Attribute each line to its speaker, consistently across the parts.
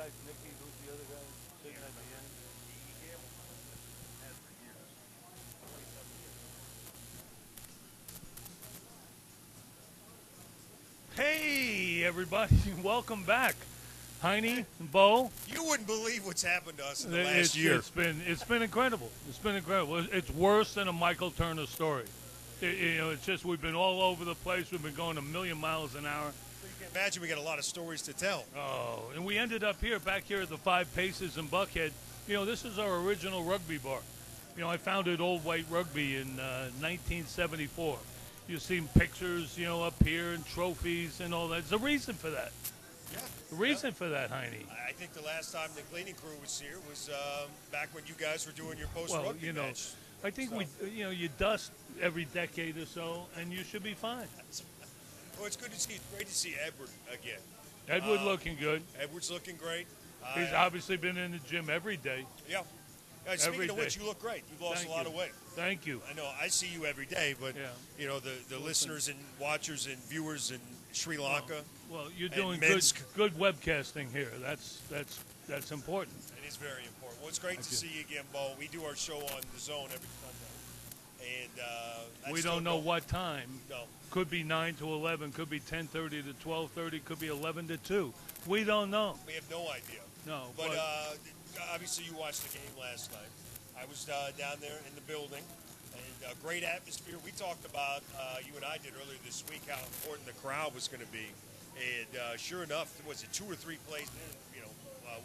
Speaker 1: guys, Nicky, who's the other guy sitting at the end? Hey, everybody, welcome back. Heine, Bo.
Speaker 2: You wouldn't believe what's happened to us in the last year.
Speaker 1: It's been incredible. It's been incredible. It's worse than a Michael Turner story. It's just we've been all over the place. We've been going a million miles an hour.
Speaker 2: You can imagine we got a lot of stories to tell.
Speaker 1: Oh, and we ended up back here at the Five Paces in Buckhead. This is our original rugby bar. I founded Old White Rugby in 1974. You've seen pictures, up here and trophies and all that. There's a reason for that.
Speaker 2: Yeah.
Speaker 1: The reason for that, Heine.
Speaker 2: I think the last time the cleaning crew was here was back when you guys were doing your post-rugby match.
Speaker 1: I think you dust every decade or so, and you should be fine.
Speaker 2: Well, it's good to see. It's great to see Edward again.
Speaker 1: Edward looking good.
Speaker 2: Edward's looking great.
Speaker 1: He's obviously been in the gym every day.
Speaker 2: Yeah. Speaking of which, you look great. You've lost a lot of weight.
Speaker 1: Thank you.
Speaker 2: I know. I see you every day, but the listeners and watchers and viewers in Sri Lanka.
Speaker 1: Well, you're doing good webcasting here. That's important.
Speaker 2: It is very important. Well, it's great to see you again, Bo. We do our show on the Zone every Sunday, and
Speaker 1: we don't know what time.
Speaker 2: No.
Speaker 1: Could be 9 to 11. Could be 10:30 to 12:30. Could be 11 to 2. We don't know.
Speaker 2: We have no idea.
Speaker 1: No.
Speaker 2: But obviously, you watched the game last night. I was down there in the building, and a great atmosphere. We talked about, you and I did earlier this week, how important the crowd was going to be. And sure enough, was it 2 or 3 plays in,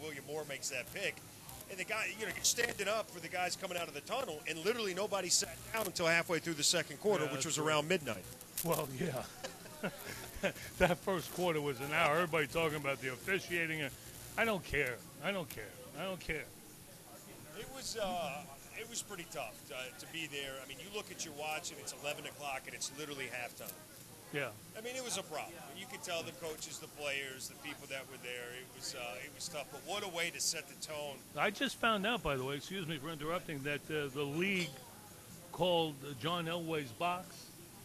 Speaker 2: William Moore makes that pick. And the guy, you're standing up for the guys coming out of the tunnel, and literally nobody sat down until halfway through the second quarter, which was around midnight.
Speaker 1: Well, yeah. That first quarter was an hour. Everybody talking about the officiating. I don't care. I don't care.
Speaker 2: It was pretty tough to be there. I mean, you look at your watch and it's 11 o'clock and it's literally halftime.
Speaker 1: Yeah.
Speaker 2: I mean, it was a problem. You could tell the coaches, the players, the people that were there. It was tough. But what a way to set the tone.
Speaker 1: I just found out, by the way, excuse me for interrupting, that the league called John Elway's box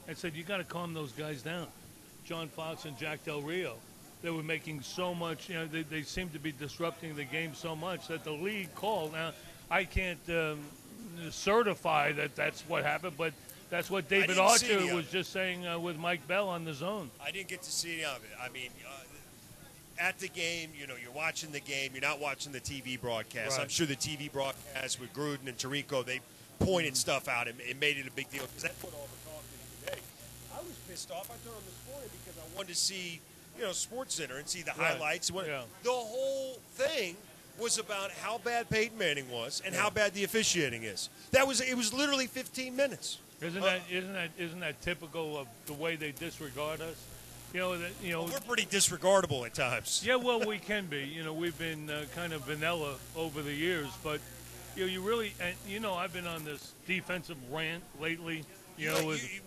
Speaker 1: and said, you got to calm those guys down. John Fox and Jack Del Rio. They were making so much, they seemed to be disrupting the game so much that the league called. Now, I can't certify that that's what happened, but that's what David Archer was just saying with Mike Bell on the Zone.
Speaker 2: I didn't get to see any of it. I mean, at the game, you're watching the game. You're not watching the TV broadcast.
Speaker 1: Right.
Speaker 2: I'm sure the TV broadcast with Gruden and Tirico, they pointed stuff out and made it a big deal because that's what all the talk is today. I was pissed off. I turned on this morning because I wanted to see Sports Center and see the highlights. The whole thing was about how bad Peyton Manning was and how bad the officiating is. It was literally 15 minutes.
Speaker 1: Isn't that typical of the way they disregard us?
Speaker 2: Well, we're pretty disregardable at times.
Speaker 1: Yeah, well, we can be. We've been kind of vanilla over the years, but you really, and I've been on this defensive rant lately.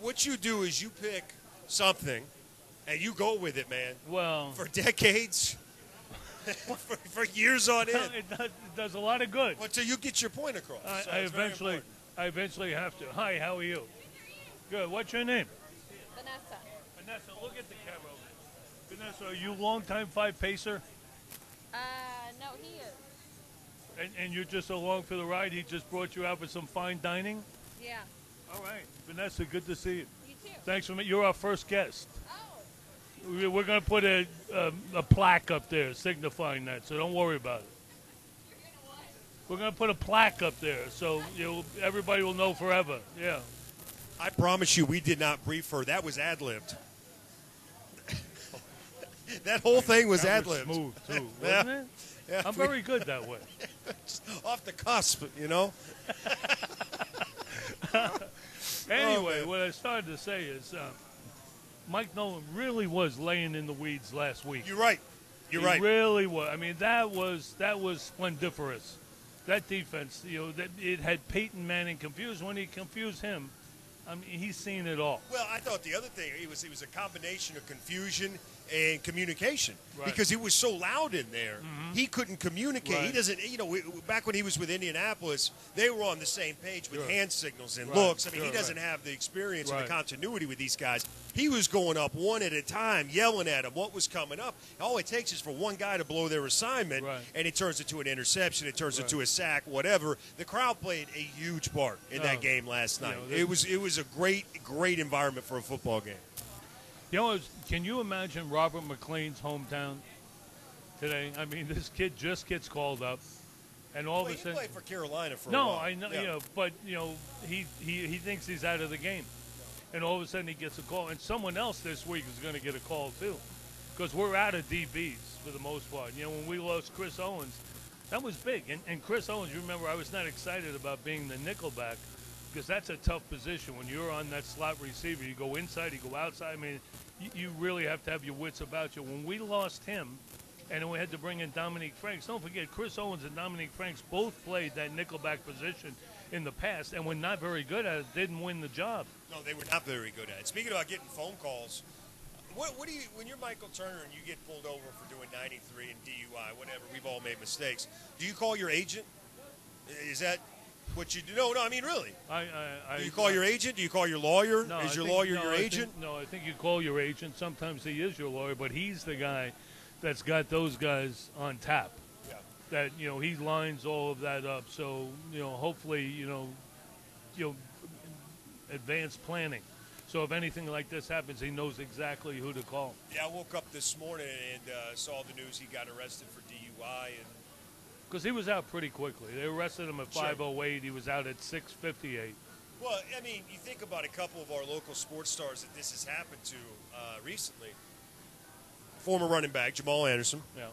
Speaker 2: What you do is you pick something. And you go with it, man.
Speaker 1: Well,
Speaker 2: for decades, for years on end.
Speaker 1: It does a lot of good.
Speaker 2: Until you get your point across.
Speaker 1: I eventually have to. Hi, how are you? Good. What's your name? Vanessa, look at the camera. Vanessa, are you a longtime Five Pacer?
Speaker 3: No, he is.
Speaker 1: And you're just along for the ride? He just brought you out for some fine dining?
Speaker 3: Yeah.
Speaker 1: All right. Vanessa, good to see you.
Speaker 3: You too.
Speaker 1: Thanks for me. You're our first guest.
Speaker 3: Oh.
Speaker 1: We're going to put a plaque up there signifying that, so don't worry about it. We're going to put a plaque up there, so everybody will know forever. Yeah.
Speaker 2: I promise you, we did not brief her. That was ad-libbed. That whole thing was ad-libbed.
Speaker 1: Smooth, too, wasn't it?
Speaker 2: Yeah,
Speaker 1: I'm very good that way.
Speaker 2: Off the cusp,
Speaker 1: Anyway, what I started to say is Mike Nolan really was laying in the weeds last week.
Speaker 2: You're right. You're right.
Speaker 1: He really was. I mean, that was splendiferous. That defense, it had Peyton Manning confused. When he confused him, I mean, he's seen it all.
Speaker 2: Well, I thought the other thing, it was a combination of confusion and communication.
Speaker 1: Right.
Speaker 2: Because it was so loud in there, he couldn't communicate.
Speaker 1: Right.
Speaker 2: He doesn't, back when he was with Indianapolis, they were on the same page with hand signals and
Speaker 1: Right.
Speaker 2: looks. I mean, he
Speaker 1: Sure,
Speaker 2: doesn't have the experience and the continuity with these guys. He was going up one at a time, yelling at him what was coming up. All it takes is for one guy to blow their assignment, and it turns into an interception. It turns into a sack, whatever. The crowd played a huge part in that game last night. It was a great environment for a football game.
Speaker 1: You know, can you imagine Robert McLean's hometown today? I mean, this kid just gets called up, and all of a sudden
Speaker 2: he played for Carolina for a while.
Speaker 1: No, I know, but he thinks he's out of the game. And all of a sudden he gets a call. And someone else this week is going to get a call, too. Because we're out of DBs for the most part. When we lost Chris Owens, that was big. And Chris Owens, you remember, I was not excited about being the nickelback because that's a tough position. When you're on that slot receiver, you go inside, you go outside. I mean, you really have to have your wits about you. When we lost him and then we had to bring in Dominique Franks, don't forget, Chris Owens and Dominique Franks both played that nickelback position in the past and were not very good at it, didn't win the job.
Speaker 2: No, they were not very good at it. Speaking about getting phone calls, what do you, when you're Michael Turner and you get pulled over for doing 93 and DUI, whatever, we've all made mistakes, do you call your agent? Is that what you do? No, I mean, really. Do you call your agent? Do you call your lawyer?
Speaker 1: No,
Speaker 2: is your lawyer your agent?
Speaker 1: I think you call your agent. Sometimes he is your lawyer, but he's the guy that's got those guys on tap. That he lines all of that up. So hopefully advanced planning. So if anything like this happens, he knows exactly who to call.
Speaker 2: Yeah, I woke up this morning and saw the news he got arrested for DUI, and
Speaker 1: because he was out pretty quickly. They arrested him at 5:08. He was out at 6:58.
Speaker 2: Well, I mean, you think about a couple of our local sports stars that this has happened to recently. Former running back Jamal Anderson.
Speaker 1: Yeah.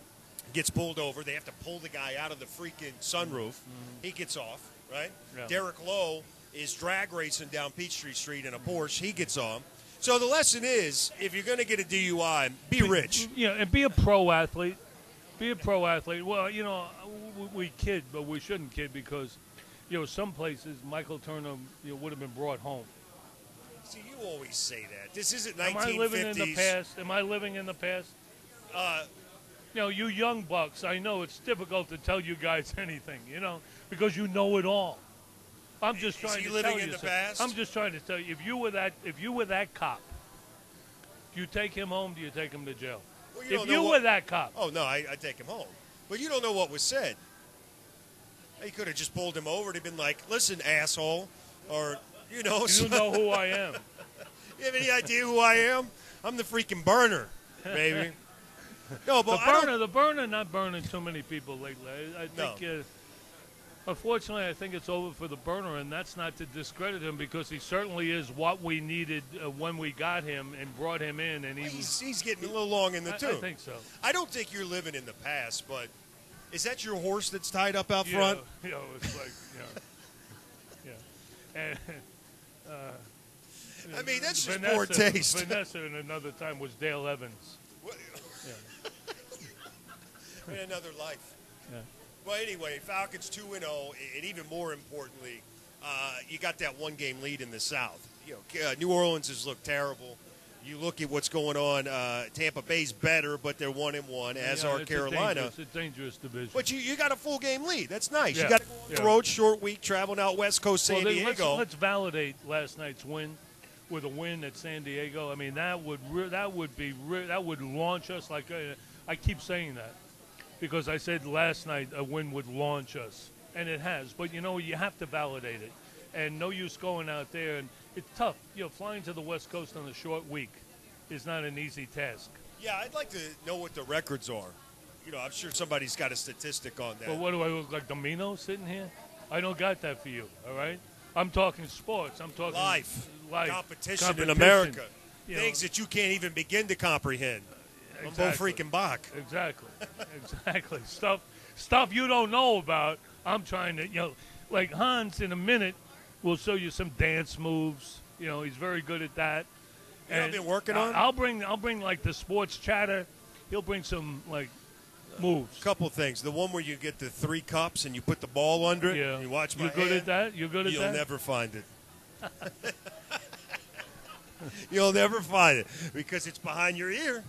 Speaker 2: Gets pulled over. They have to pull the guy out of the freaking sunroof. He gets off, right?
Speaker 1: Yeah.
Speaker 2: Derek Lowe is drag racing down Peachtree Street in a Porsche. He gets off. So the lesson is, if you're going to get a DUI, be rich.
Speaker 1: Yeah, and be a pro athlete. Be a pro athlete. Well, we kid, but we shouldn't kid because, some places Michael Turner would have been brought home.
Speaker 2: See, you always say that. This isn't 1950s.
Speaker 1: Am I living in the past? Am I living in the past? You young bucks, I know it's difficult to tell you guys anything, because you know it all. I'm just trying to tell you. I'm just trying to tell you. If you were that cop, do you take him home? Do you take him to jail?
Speaker 2: Well,
Speaker 1: if you were that cop.
Speaker 2: Oh no, I take him home. But you don't know what was said. He could have just pulled him over. They'd been like, "Listen, asshole," or
Speaker 1: You know who I am.
Speaker 2: You have any idea who I am? I'm the freaking burner, baby. No, but
Speaker 1: the burner, not burning too many people lately. I think, unfortunately, I think it's over for the burner, and that's not to discredit him because he certainly is what we needed when we got him and brought him in, and
Speaker 2: he's getting a little long in the tooth.
Speaker 1: I think so.
Speaker 2: I don't think you're living in the past, but is that your horse that's tied up out front?
Speaker 1: It's like, And,
Speaker 2: I mean, that's just
Speaker 1: Vanessa,
Speaker 2: poor taste.
Speaker 1: Vanessa, and another time was Dale Evans.
Speaker 2: In another life.
Speaker 1: Yeah.
Speaker 2: Well, anyway, Falcons 2-0, and even more importantly, you got that one-game lead in the South. New Orleans has looked terrible. You look at what's going on. Tampa Bay's better, but they're 1-1, as are Carolina.
Speaker 1: It's a dangerous division.
Speaker 2: But you got a full game lead. That's nice.
Speaker 1: Yeah.
Speaker 2: You got to go on the road, short week, traveling out West Coast, San Diego.
Speaker 1: Let's validate last night's win with a win at San Diego. I mean, that would launch us. Like I keep saying that because I said last night a win would launch us, and it has. But you have to validate it, and no use going out there and. It's tough. Flying to the West Coast on a short week is not an easy task.
Speaker 2: Yeah, I'd like to know what the records are. I'm sure somebody's got a statistic on that.
Speaker 1: But what do I look like, Domino sitting here? I don't got that for you, all right? I'm talking sports. I'm talking
Speaker 2: life. Competition in
Speaker 1: competition.
Speaker 2: America. Things that you can't even begin to comprehend.
Speaker 1: Exactly.
Speaker 2: I'm Bo freaking Bbock.
Speaker 1: Exactly. Stuff you don't know about. I'm trying to, like Hans in a minute, we'll show you some dance moves. He's very good at that.
Speaker 2: And I've been working on.
Speaker 1: I'll bring like the sports chatter. He'll bring some moves.
Speaker 2: Couple things. The one where you get the 3 cups and you put the ball under it.
Speaker 1: Yeah.
Speaker 2: And you watch my
Speaker 1: You're good
Speaker 2: hand,
Speaker 1: at that. You're good at that.
Speaker 2: You'll never find it. You'll never find it because it's behind your ear.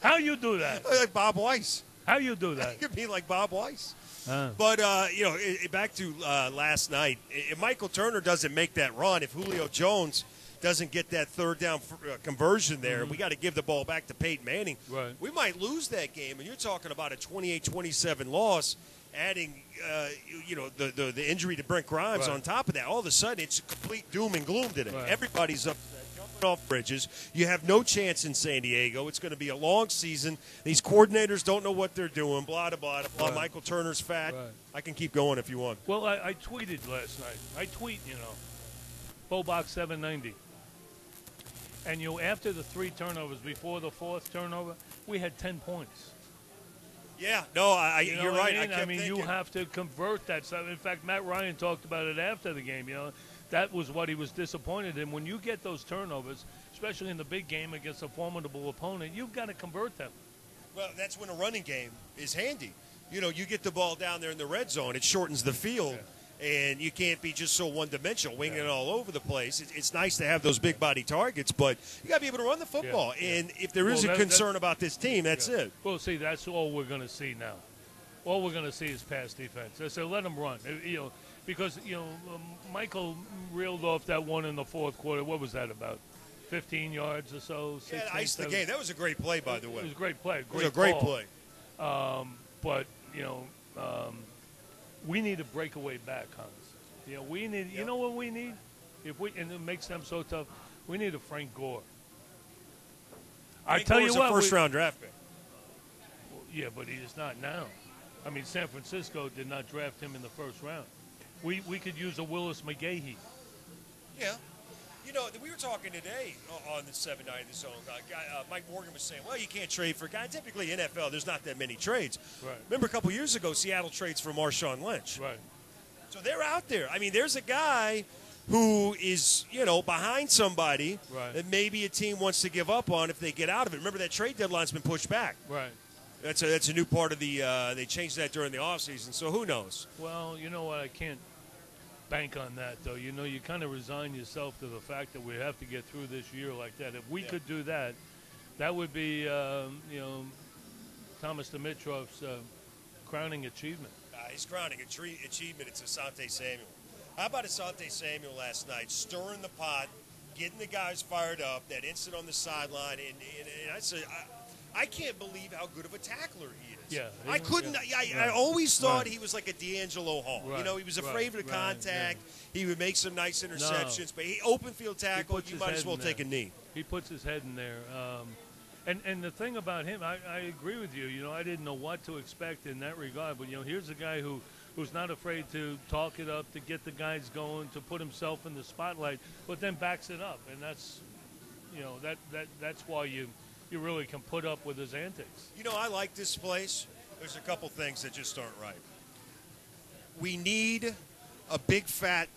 Speaker 1: How you do that?
Speaker 2: Like Bob Weiss.
Speaker 1: How you do that?
Speaker 2: You could be like Bob Weiss. But, back to last night, if Michael Turner doesn't make that run, if Julio Jones doesn't get that third down conversion there, we got to give the ball back to Peyton Manning.
Speaker 1: Right.
Speaker 2: We might lose that game, and you're talking about a 28-27 loss, adding the injury to Brent Grimes
Speaker 1: Right.
Speaker 2: on top of that. All of a sudden, it's complete doom and gloom today.
Speaker 1: Right.
Speaker 2: Everybody's up jumping off bridges. You have no chance in San Diego. It's going to be a long season. These coordinators don't know what they're doing. Blah, blah, blah, blah.
Speaker 1: Right.
Speaker 2: Michael Turner's fat.
Speaker 1: Right.
Speaker 2: I can keep going if you want.
Speaker 1: Well, I tweeted last night. I tweet, Bbock 790. And after the 3 turnovers, before the 4th turnover, we had 10 points.
Speaker 2: Yeah, no,
Speaker 1: You know
Speaker 2: you're
Speaker 1: what
Speaker 2: right.
Speaker 1: I mean?
Speaker 2: I kept
Speaker 1: you
Speaker 2: thinking.
Speaker 1: have to convert that stuff. In fact, Matt Ryan talked about it after the game. That was what he was disappointed in. When you get those turnovers, especially in the big game against a formidable opponent, you've got to convert them.
Speaker 2: Well, that's when a running game is handy. You get the ball down there in the red zone. It shortens the field.
Speaker 1: Yeah.
Speaker 2: And you can't be just so one-dimensional, winging it all over the place. It's nice to have those big body targets, but you got to be able to run the football.
Speaker 1: Yeah.
Speaker 2: And if there is a concern about this team, that's it.
Speaker 1: Well, see, that's all we're going to see now. All we're going to see is pass defense. So let them run. Because Michael reeled off that one in the 4th quarter. What was that about? 15 yards or so. 16,
Speaker 2: Yeah, iced the game. That was a great play, by the way.
Speaker 1: It was a great play.
Speaker 2: It was a great play.
Speaker 1: But we need a breakaway back, Hans. We need. You know what we need? And it makes them so tough. We need a Frank Gore. I tell you what,
Speaker 2: a first-round draft pick.
Speaker 1: Yeah, but he is not now. I mean, San Francisco did not draft him in the 1st round. We could use a Willis McGahee.
Speaker 2: Yeah. We were talking today on the 790 The Zone. Mike Morgan was saying, well, you can't trade for a guy. Typically, NFL, there's not that many trades.
Speaker 1: Right.
Speaker 2: Remember a couple years ago, Seattle trades for Marshawn Lynch.
Speaker 1: Right.
Speaker 2: So they're out there. I mean, there's a guy who is, behind somebody
Speaker 1: Right.
Speaker 2: that maybe a team wants to give up on if they get out of it. Remember, that trade deadline's been pushed back.
Speaker 1: Right.
Speaker 2: That's a new part of the they changed that during the offseason, so who knows?
Speaker 1: Well, you know what? I can't bank on that, though. You kind of resign yourself to the fact that we have to get through this year like that. If we could do that, that would be, Thomas Dimitrov's crowning achievement.
Speaker 2: His crowning achievement, it's Asante Samuel. How about Asante Samuel last night, stirring the pot, getting the guys fired up, that instant on the sideline, and I said, I can't believe how good of a tackler he is.
Speaker 1: Yeah,
Speaker 2: I couldn't.
Speaker 1: yeah.
Speaker 2: I always thought
Speaker 1: Right.
Speaker 2: he was like a D'Angelo Hall.
Speaker 1: Right.
Speaker 2: He was afraid of the
Speaker 1: Right.
Speaker 2: contact.
Speaker 1: Yeah.
Speaker 2: He would make some nice interceptions, but open field tackle,
Speaker 1: puts
Speaker 2: you
Speaker 1: his
Speaker 2: might as
Speaker 1: head
Speaker 2: well
Speaker 1: in
Speaker 2: take a
Speaker 1: there.
Speaker 2: knee.
Speaker 1: He puts his head in there. And the thing about him, I agree with you. I didn't know what to expect in that regard. But, here's a guy who's not afraid to talk it up, to get the guys going, to put himself in the spotlight, but then backs it up. And that's, that's why you really can put up with his antics.
Speaker 2: I like this place. There's a couple things that just aren't right. We need a big fat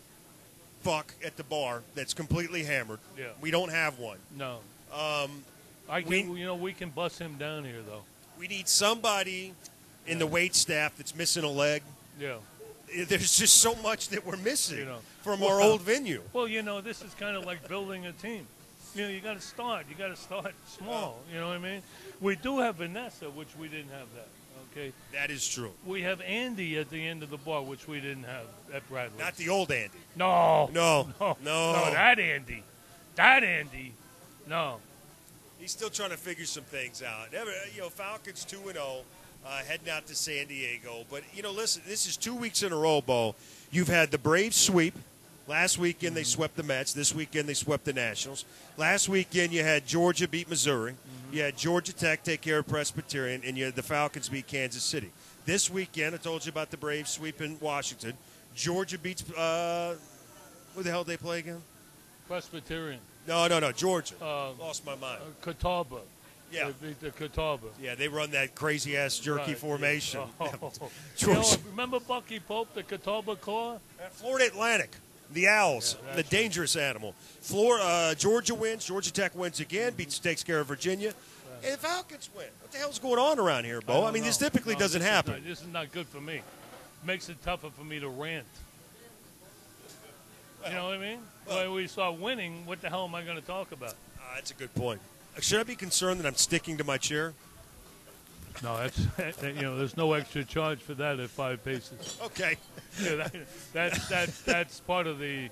Speaker 2: fuck at the bar that's completely hammered.
Speaker 1: Yeah.
Speaker 2: We don't have one.
Speaker 1: No.
Speaker 2: We
Speaker 1: we can bust him down here, though.
Speaker 2: We need somebody in the wait staff that's missing a leg.
Speaker 1: Yeah.
Speaker 2: There's just so much that we're missing from
Speaker 1: Well,
Speaker 2: our old venue.
Speaker 1: Well, this is kind of like building a team. You got to start. You got to start small. You know what I mean? We do have Vanessa, which we didn't have that. Okay.
Speaker 2: That is true.
Speaker 1: We have Andy at the end of the bar, which we didn't have at Bradley.
Speaker 2: Not the old Andy.
Speaker 1: No.
Speaker 2: No.
Speaker 1: That Andy. That Andy. No.
Speaker 2: He's still trying to figure some things out. Falcons 2-0, heading out to San Diego. But, listen, this is 2 weeks in a row, Bo. You've had the Braves sweep. Last weekend they swept the Mets. This weekend they swept the Nationals. Last weekend you had Georgia beat Missouri. You had Georgia Tech take care of Presbyterian, and you had the Falcons beat Kansas City. This weekend, I told you about the Braves sweeping Washington. Georgia beats who the hell did they play again?
Speaker 1: Presbyterian.
Speaker 2: No, Georgia. Lost my mind.
Speaker 1: Catawba.
Speaker 2: Yeah.
Speaker 1: They beat the Catawba.
Speaker 2: Yeah, they run that crazy-ass jerky
Speaker 1: Right,
Speaker 2: formation.
Speaker 1: yeah.
Speaker 2: Georgia.
Speaker 1: Remember Bucky Pope, the Catawba Claw?
Speaker 2: Florida Atlantic, the Owls,
Speaker 1: Yeah,
Speaker 2: the dangerous animal. Georgia wins. Georgia Tech wins again, takes care of Virginia. And the Falcons win. What the hell's going on around here, Bo? I mean, this typically doesn't happen.
Speaker 1: This is not good for me. Makes it tougher for me to rant. You know what I mean? When we start winning, what the hell am I going to talk about?
Speaker 2: That's a good point. Should I be concerned that I'm sticking to my chair?
Speaker 1: No, that's there's no extra charge for that at 5 paces.
Speaker 2: Okay.
Speaker 1: Yeah, that's part of the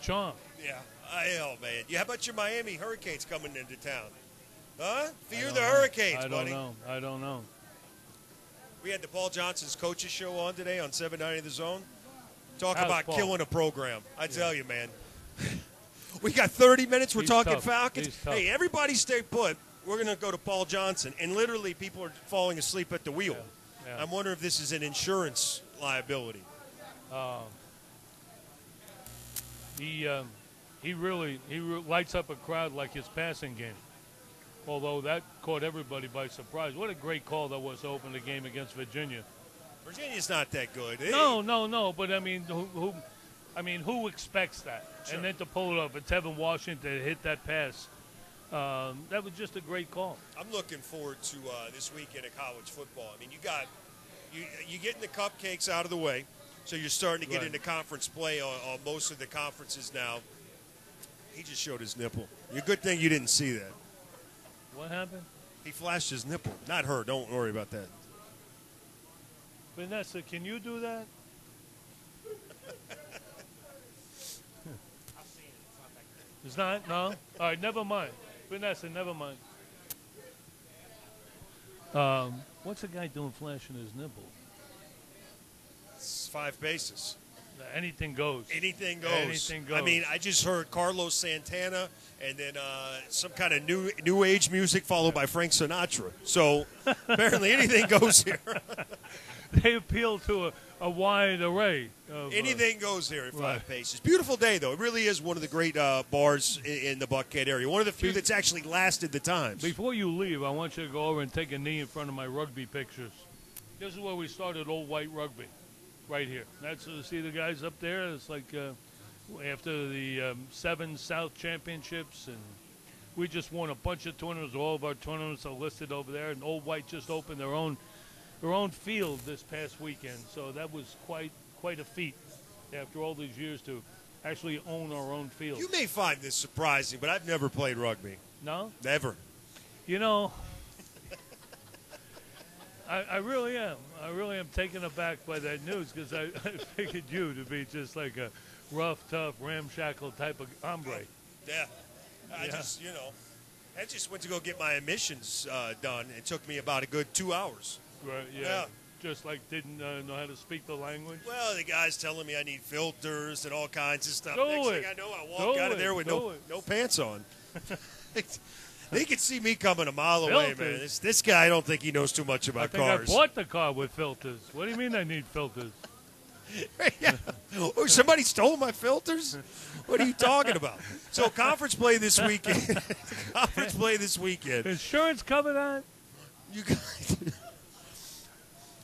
Speaker 1: charm.
Speaker 2: Yeah. Oh, man. How about your Miami Hurricanes coming into town? Huh? Fear the
Speaker 1: know.
Speaker 2: Hurricanes,
Speaker 1: I
Speaker 2: buddy.
Speaker 1: don't know.
Speaker 2: We had the Paul Johnson's coaches show on today on 790 The Zone. Talk
Speaker 1: How's
Speaker 2: about
Speaker 1: Paul?
Speaker 2: killing a program. I tell you, man. We got 30 minutes. We're
Speaker 1: He's
Speaker 2: talking
Speaker 1: tough.
Speaker 2: Falcons.
Speaker 1: He's tough.
Speaker 2: Hey, everybody stay put. We're going to go to Paul Johnson. And literally people are falling asleep at the wheel.
Speaker 1: Yeah.
Speaker 2: I'm wondering if this is an insurance liability.
Speaker 1: He really lights up a crowd like his passing game. Although that caught everybody by surprise. What a great call that was to open the game against Virginia.
Speaker 2: Virginia's not that good.
Speaker 1: No. But I mean, who expects that?
Speaker 2: Sure.
Speaker 1: And then to pull it up, and Tevin Washington to hit that pass. That was just a great call.
Speaker 2: I'm looking forward to this weekend of college football. I mean, you getting the cupcakes out of the way, so you're starting to get into conference play on most of the conferences now. He just showed his nipple. A good thing you didn't see that.
Speaker 1: What happened?
Speaker 2: He flashed his nipple. Not her. Don't worry about that.
Speaker 1: Vanessa, can you do that? It's not? No? All right, never mind. Vanessa, never mind. What's the guy doing flashing his nipple?
Speaker 2: It's 5 bases.
Speaker 1: Anything goes.
Speaker 2: Anything goes.
Speaker 1: Anything goes.
Speaker 2: I mean, I just heard Carlos Santana and then some kind of new age music followed by Frank Sinatra. So apparently anything goes here.
Speaker 1: They appeal to a wide array.
Speaker 2: Anything goes here at 5
Speaker 1: right.
Speaker 2: paces. Beautiful day, though. It really is one of the great bars in the Buckhead area. One of the few that's actually lasted the times.
Speaker 1: Before you leave, I want you to go over and take a knee in front of my rugby pictures. This is where we started Old White Rugby, right here. That's see the guys up there. It's like after the 7 South Championships, and we just won a bunch of tournaments. All of our tournaments are listed over there, and Old White just opened their own field this past weekend. So that was quite a feat after all these years to actually own our own field.
Speaker 2: You may find this surprising, but I've never played rugby.
Speaker 1: No?
Speaker 2: Never.
Speaker 1: You know, I really am. I really am taken aback by that news because I figured you to be just like a rough, tough, ramshackle type of hombre.
Speaker 2: Yeah. I just went to go get my emissions done. It took me about a good 2 hours.
Speaker 1: Right, yeah. Just like didn't know how to speak the language.
Speaker 2: Well, the guy's telling me I need filters and all kinds of stuff.
Speaker 1: Next
Speaker 2: thing I know, I walk out of there with no pants on. They could see me coming a mile away, man. This guy, I don't think he knows too much about cars.
Speaker 1: I bought the car with filters. What do you mean I need filters?
Speaker 2: Yeah. Oh, somebody stole my filters? What are you talking about? So conference play this weekend.
Speaker 1: Insurance cover that?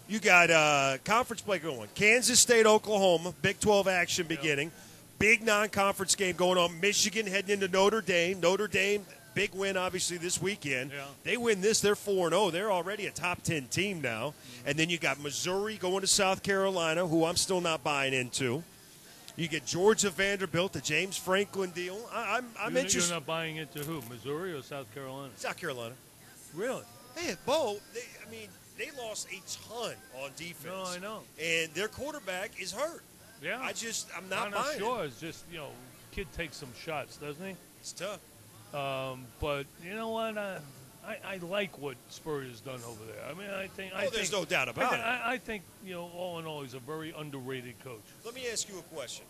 Speaker 2: You got conference play going. Kansas State, Oklahoma, Big 12 action beginning. Big non-conference game going on. Michigan heading into Notre Dame. Notre Dame, big win, obviously, this weekend.
Speaker 1: Yeah.
Speaker 2: They win this, they're 4-0. They're already a top 10 team now. And then you got Missouri going to South Carolina, who I'm still not buying into. You get Georgia Vanderbilt, the James Franklin deal. I'm interested.
Speaker 1: You're not buying into who, Missouri or South Carolina?
Speaker 2: South Carolina.
Speaker 1: Really?
Speaker 2: Hey, Bo, they lost a ton on defense.
Speaker 1: No, I know.
Speaker 2: And their quarterback is hurt.
Speaker 1: Yeah.
Speaker 2: I'm not buying
Speaker 1: sure.
Speaker 2: it.
Speaker 1: It's just, kid takes some shots, doesn't he?
Speaker 2: It's tough.
Speaker 1: But you know what? I like what Spurrier has done over there. I mean, I think
Speaker 2: there's no doubt about it.
Speaker 1: I think, all in all, he's a very underrated coach.
Speaker 2: Let me ask you a question.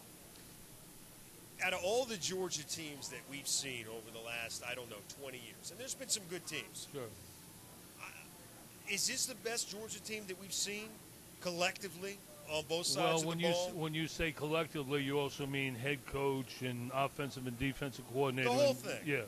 Speaker 2: Out of all the Georgia teams that we've seen over the last, 20 years, and there's been some good teams.
Speaker 1: Sure.
Speaker 2: Is this the best Georgia team that we've seen collectively on both sides of the ball?
Speaker 1: When you say collectively, you also mean head coach and offensive and defensive coordinator.
Speaker 2: The whole thing.
Speaker 1: Yeah.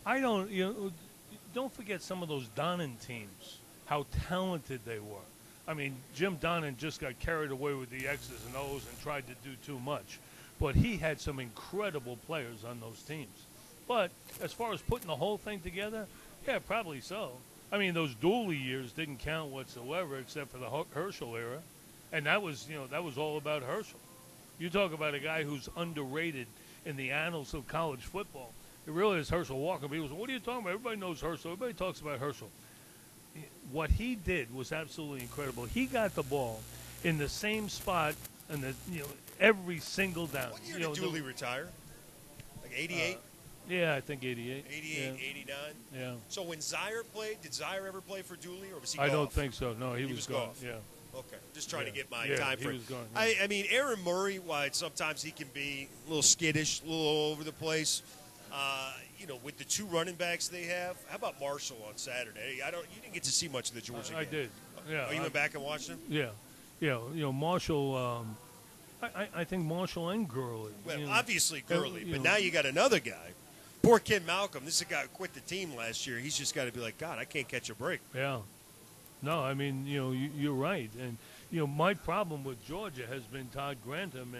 Speaker 1: I don't forget some of those Donnan teams, how talented they were. I mean, Jim Donnan just got carried away with the X's and O's and tried to do too much. But he had some incredible players on those teams. But as far as putting the whole thing together, yeah, probably so. I mean, those Dooley years didn't count whatsoever except for the Herschel era. And that was all about Herschel. You talk about a guy who's underrated in the annals of college football. It really is Herschel Walker. People say, what are you talking about? Everybody knows Herschel. Everybody talks about Herschel. What he did was absolutely incredible. He got the ball in the same spot and every single down.
Speaker 2: What year did Dooley retire? Like 88?
Speaker 1: Yeah, I think 88.
Speaker 2: 88,
Speaker 1: yeah.
Speaker 2: 89?
Speaker 1: Yeah.
Speaker 2: So when Zaire played, did Zaire ever play for Dooley, or was he
Speaker 1: I
Speaker 2: golf?
Speaker 1: don't think so. No, he was gone.
Speaker 2: golf.
Speaker 1: Yeah.
Speaker 2: Okay, just trying to get my
Speaker 1: Yeah,
Speaker 2: time
Speaker 1: he
Speaker 2: frame.
Speaker 1: was gone, yeah.
Speaker 2: I mean, Aaron Murray, while sometimes he can be a little skittish, a little all over the place, you know, with the two running backs they have. How about Marshall on Saturday? You didn't get to see much of the Georgia game.
Speaker 1: I did. Yeah.
Speaker 2: Oh, you went back and watched him?
Speaker 1: Yeah. Yeah. You know, Marshall. I think Marshall and Gurley.
Speaker 2: Well,
Speaker 1: you know,
Speaker 2: obviously Gurley,
Speaker 1: you
Speaker 2: but
Speaker 1: know.
Speaker 2: now you got another guy. Poor Ken Malcolm. This is a guy who quit the team last year. He's just got to be like, God, I can't catch a break.
Speaker 1: Yeah. No, I mean, you know, you're right. And, you know, my problem with Georgia has been Todd Grantham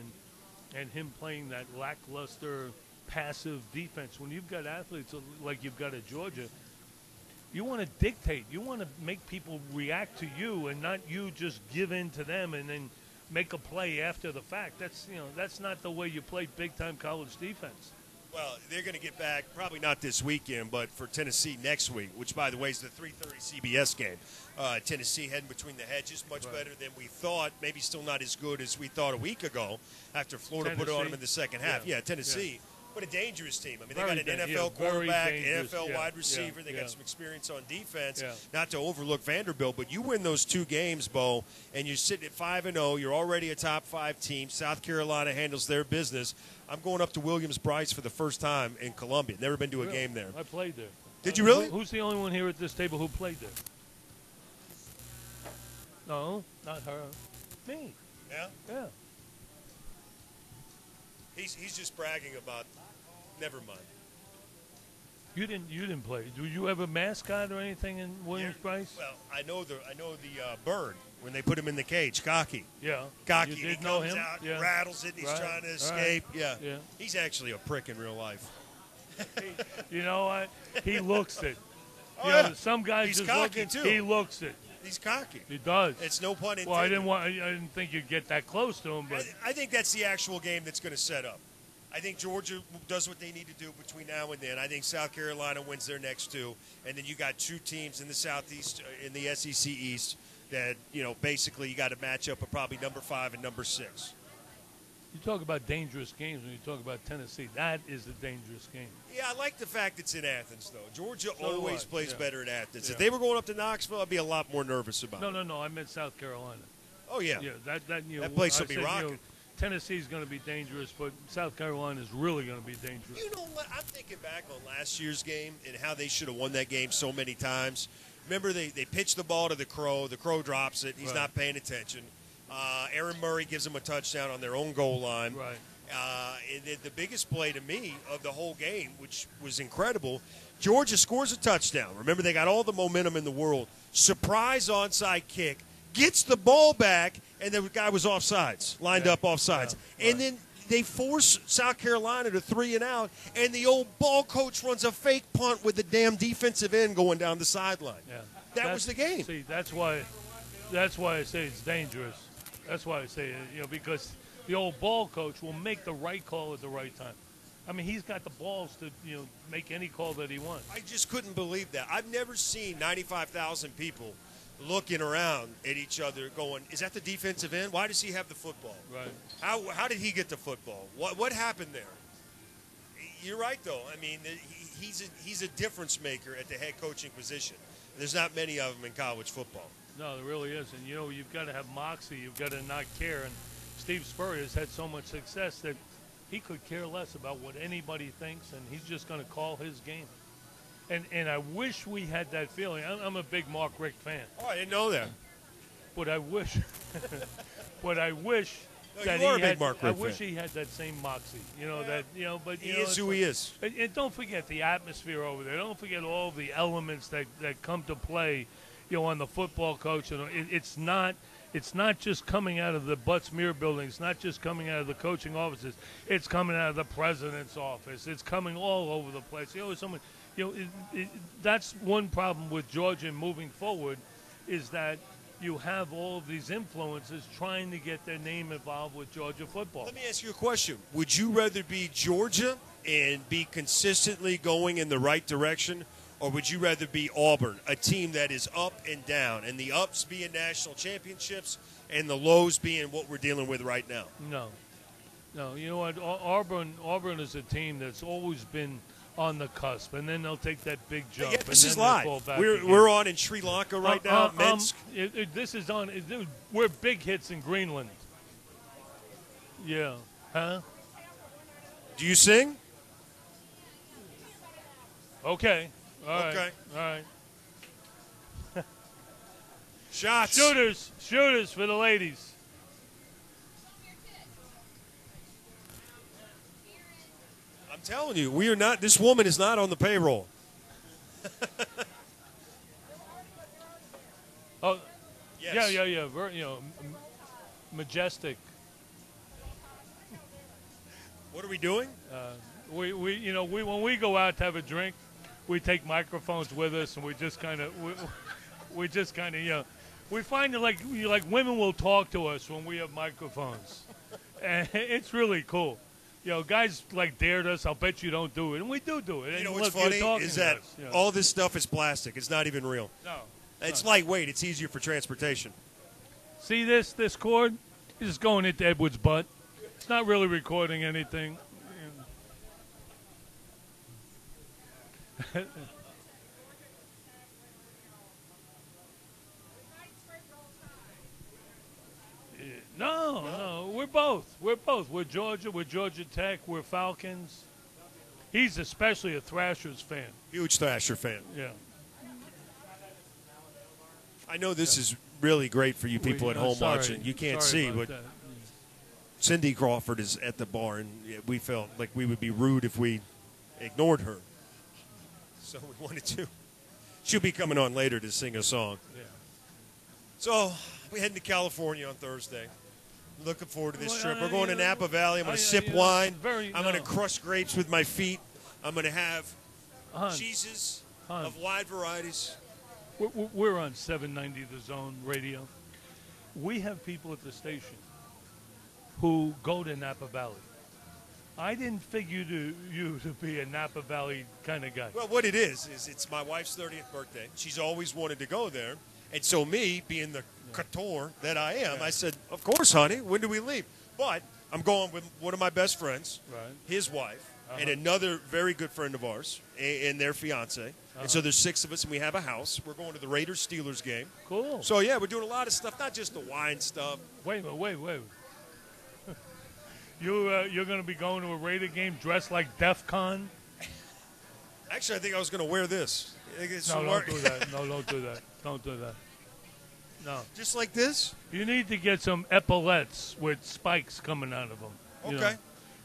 Speaker 1: and him playing that lackluster, passive defense. When you've got athletes like you've got at Georgia, you want to dictate. You want to make people react to you and not you just give in to them and then make a play after the fact. That's not the way you play big-time college defense.
Speaker 2: Well, they're going to get back, probably not this weekend, but for Tennessee next week, which, by the way, is the 3:30 CBS game. Tennessee heading between the hedges, much better than we thought. Maybe still not as good as we thought a week ago after Florida put it on them in the second half. Yeah, Tennessee. Yeah. But a dangerous team. I mean, they got an NFL quarterback, NFL wide receiver. They got some experience on defense. Yeah. Not to overlook Vanderbilt, but you win those two games, Bo, and you're sitting at 5-0. You're already a top 5 team. South Carolina handles their business. I'm going up to Williams-Brice for the first time in Columbia. Never been to a game there.
Speaker 1: I played there.
Speaker 2: Did you really?
Speaker 1: Who's the only one here at this table who played there? No, not her. Me.
Speaker 2: Yeah?
Speaker 1: Yeah.
Speaker 2: He's just bragging about. Never mind.
Speaker 1: You didn't play. Do you have a mascot or anything in Williams-Brice?
Speaker 2: Well, I know the bird when they put him in the cage, Cocky.
Speaker 1: Yeah.
Speaker 2: Cocky.
Speaker 1: You
Speaker 2: He
Speaker 1: did know
Speaker 2: comes
Speaker 1: him?
Speaker 2: out,
Speaker 1: Yeah.
Speaker 2: rattles it, and he's trying to escape.
Speaker 1: Yeah.
Speaker 2: He's actually a prick in real life.
Speaker 1: You know what? He looks it.
Speaker 2: Oh,
Speaker 1: you know,
Speaker 2: yeah.
Speaker 1: some guys
Speaker 2: He's
Speaker 1: just
Speaker 2: cocky,
Speaker 1: looking.
Speaker 2: too.
Speaker 1: He looks it.
Speaker 2: He's cocky.
Speaker 1: He does.
Speaker 2: It's no pun intended.
Speaker 1: Well, I didn't think you'd get that close to him, but
Speaker 2: I think that's the actual game that's going to set up. I think Georgia does what they need to do between now and then. I think South Carolina wins their next two, and then you got two teams in the Southeast, in the SEC East, that basically you got to match up with probably number 5 and number 6.
Speaker 1: you talk about dangerous games when you talk about Tennessee. That is a dangerous game.
Speaker 2: Yeah, I like the fact it's in Athens, though. Georgia always plays better in Athens.
Speaker 1: Yeah.
Speaker 2: If they were going up to Knoxville, I'd be a lot more nervous about it.
Speaker 1: No. I meant South Carolina.
Speaker 2: Oh, yeah.
Speaker 1: Yeah,
Speaker 2: that place will be rocking.
Speaker 1: Tennessee's going to be dangerous, but South Carolina is really going to be dangerous.
Speaker 2: You know what? I'm thinking back on last year's game and how they should have won that game so many times. Remember, they pitch the ball to the Crow. The Crow drops it. He's not paying attention. Aaron Murray gives them a touchdown on their own goal line.
Speaker 1: Right.
Speaker 2: And the biggest play to me of the whole game, which was incredible, Georgia scores a touchdown. Remember, they got all the momentum in the world. Surprise onside kick. Gets the ball back, and the guy was offsides, lined up offsides. Yeah, and then they force South Carolina to 3 and out, and the old ball coach runs a fake punt with the damn defensive end going down the sideline.
Speaker 1: Yeah.
Speaker 2: That was the game.
Speaker 1: See, that's why I say it's dangerous. That's why I say it, because the old ball coach will make the right call at the right time. I mean, he's got the balls to, make any call that he wants.
Speaker 2: I just couldn't believe that. I've never seen 95,000 people looking around at each other going, is that the defensive end? Why does he have the football?
Speaker 1: Right.
Speaker 2: How did he get the football? What happened there? You're right, though. I mean, he's a difference maker at the head coaching position. There's not many of them in college football.
Speaker 1: No, there really is. And, you've got to have moxie. You've got to not care. And Steve Spurrier has had so much success that he could care less about what anybody thinks, and he's just going to call his game. And I wish we had that feeling. I'm a big Mark Richt fan.
Speaker 2: Oh, I didn't know that.
Speaker 1: But I wish that he had that same moxie. But
Speaker 2: he is who he is.
Speaker 1: And don't forget the atmosphere over there. Don't forget all the elements that come to play, on the football coach. It's not just coming out of the Butts Mirror building. It's not just coming out of the coaching offices. It's coming out of the president's office. It's coming all over the place. That's one problem with Georgia moving forward, is that you have all of these influences trying to get their name involved with Georgia football.
Speaker 2: Let me ask you a question. Would you rather be Georgia and be consistently going in the right direction, or would you rather be Auburn, a team that is up and down, and the ups being national championships and the lows being what we're dealing with right now?
Speaker 1: No. No, you know what? Auburn is a team that's always been on the cusp, and then they'll take that big jump.
Speaker 2: Yeah, this
Speaker 1: and
Speaker 2: is
Speaker 1: then they'll
Speaker 2: live.
Speaker 1: fall back
Speaker 2: We're on in Sri Lanka right now. Minsk.
Speaker 1: This is on. We're big hits in Greenland. Yeah. Huh?
Speaker 2: Do you sing?
Speaker 1: Okay. All right.
Speaker 2: Okay.
Speaker 1: All right.
Speaker 2: Shots.
Speaker 1: Shooters for the ladies.
Speaker 2: I'm telling you, we are not. This woman is not on the payroll.
Speaker 1: Oh,
Speaker 2: Yes.
Speaker 1: yeah. Very, majestic.
Speaker 2: What are we doing?
Speaker 1: We when we go out to have a drink, we take microphones with us, and we just kind of we find that like women will talk to us when we have microphones, and it's really cool. Guys like dared us. I'll bet you don't do it, and we do it.
Speaker 2: You
Speaker 1: And
Speaker 2: know
Speaker 1: look,
Speaker 2: what's
Speaker 1: you're
Speaker 2: funny
Speaker 1: talking
Speaker 2: is
Speaker 1: to
Speaker 2: that
Speaker 1: us,
Speaker 2: all this stuff is plastic. It's not even real.
Speaker 1: No.
Speaker 2: It's lightweight. It's easier for transportation.
Speaker 1: See this cord? It's just going into Edward's butt. It's not really recording anything. No, we're both. We're Georgia. We're Georgia Tech. We're Falcons. He's especially a Thrashers fan.
Speaker 2: Huge Thrasher fan.
Speaker 1: Yeah.
Speaker 2: I know this is really great for you people at home
Speaker 1: sorry.
Speaker 2: watching. You can't
Speaker 1: Sorry
Speaker 2: see,
Speaker 1: about
Speaker 2: but
Speaker 1: that.
Speaker 2: Cindy Crawford is at the bar, and we felt like we would be rude if we ignored her. So we wanted to. She'll be coming on later to sing a song.
Speaker 1: Yeah.
Speaker 2: So we're heading to California on Thursday. Looking forward to this
Speaker 1: Well,
Speaker 2: trip. We're going to Napa Valley. I'm going to sip wine. I'm going to crush grapes with my feet. I'm going to have cheeses of wide varieties.
Speaker 1: We're on 790 The Zone Radio. We have people at the station who go to Napa Valley. I didn't figure you to be a Napa Valley kind of guy.
Speaker 2: Well, what it is it's my wife's 30th birthday. She's always wanted to go there. And so me, being the couture that I am, I said, of course, honey, when do we leave? But I'm going with one of my best friends, his wife, and another very good friend of ours and their fiance. And so there's 6 of us, and we have a house. We're going to the Raiders-Steelers game.
Speaker 1: Cool.
Speaker 2: So, yeah, we're doing a lot of stuff, not just the wine stuff.
Speaker 1: Wait. You're going to be going to a Raider game dressed like DEF CON?
Speaker 2: Actually, I think I was going to wear this.
Speaker 1: No, don't do that. No, don't do that. Don't do that. No.
Speaker 2: Just like this?
Speaker 1: You need to get some epaulettes with spikes coming out of them.
Speaker 2: Okay.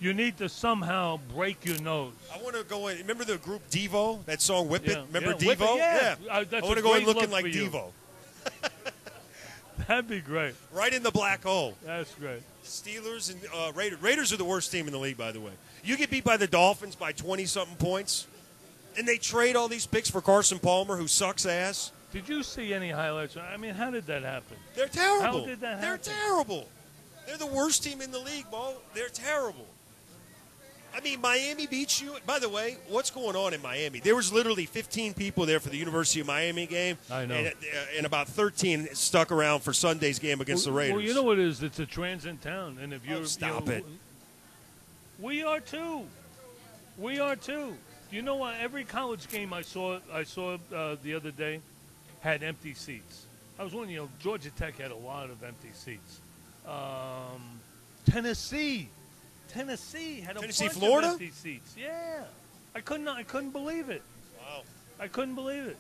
Speaker 1: You need to somehow break your nose.
Speaker 2: I want to go in. Remember the group Devo? That song Whip It? Remember Devo?
Speaker 1: Whip It, yeah.
Speaker 2: I want to go in looking like Devo.
Speaker 1: That'd be great.
Speaker 2: Right in the black hole.
Speaker 1: That's great.
Speaker 2: Steelers and Raiders. Raiders are the worst team in the league, by the way. You get beat by the Dolphins by 20-something points, and they trade all these picks for Carson Palmer, who sucks ass.
Speaker 1: Did you see any highlights? I mean, how did that happen?
Speaker 2: They're terrible.
Speaker 1: How did that happen?
Speaker 2: They're terrible. They're the worst team in the league, Bo. They're terrible. I mean, Miami beats you. By the way, what's going on in Miami? There was literally 15 people there for the University of Miami game.
Speaker 1: I know.
Speaker 2: And about 13 stuck around for Sunday's game against the Raiders.
Speaker 1: Well, you know what it is? It's a transit town. And if you're,
Speaker 2: stop it.
Speaker 1: We are too. We are too. You know what? Every college game I saw the other day had empty seats. I was wondering, Georgia Tech had a lot of empty seats. Tennessee had a bunch
Speaker 2: Florida?
Speaker 1: of empty seats. Yeah, I couldn't believe it.
Speaker 2: Wow,
Speaker 1: I couldn't believe it.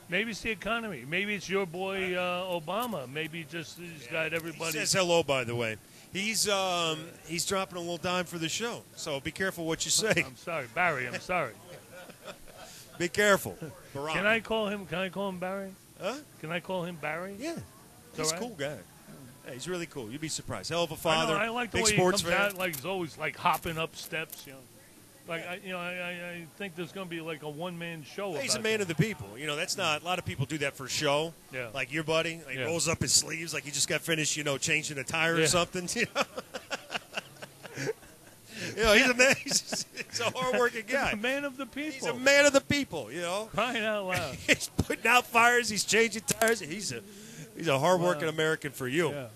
Speaker 1: Maybe it's the economy. Maybe it's your boy Obama. Maybe he's got everybody.
Speaker 2: He says hello, by the way. He's dropping a little dime for the show, so be careful what you say.
Speaker 1: I'm sorry, Barry. I'm sorry.
Speaker 2: Be careful.
Speaker 1: Can I call him Barry?
Speaker 2: Huh?
Speaker 1: Can I call him Barry?
Speaker 2: Yeah, he's
Speaker 1: all right?
Speaker 2: a cool guy. Yeah, he's really cool. You'd be surprised. Hell of a father.
Speaker 1: I like the
Speaker 2: big
Speaker 1: way he
Speaker 2: sports
Speaker 1: comes
Speaker 2: fan.
Speaker 1: out, like he's always like hopping up steps. I think there's going to be like a one-man show.
Speaker 2: He's a
Speaker 1: about
Speaker 2: man
Speaker 1: that.
Speaker 2: of the people. That's not a lot of people do that for show.
Speaker 1: Yeah.
Speaker 2: Like your buddy, he rolls up his sleeves like he just got finished, changing a tire or something. He's a man. He's a hard-working guy.
Speaker 1: He's a man of the people.
Speaker 2: He's a man of the people.
Speaker 1: Crying out loud.
Speaker 2: He's putting out fires. He's changing tires. He's a hard-working American for you.
Speaker 1: Yeah.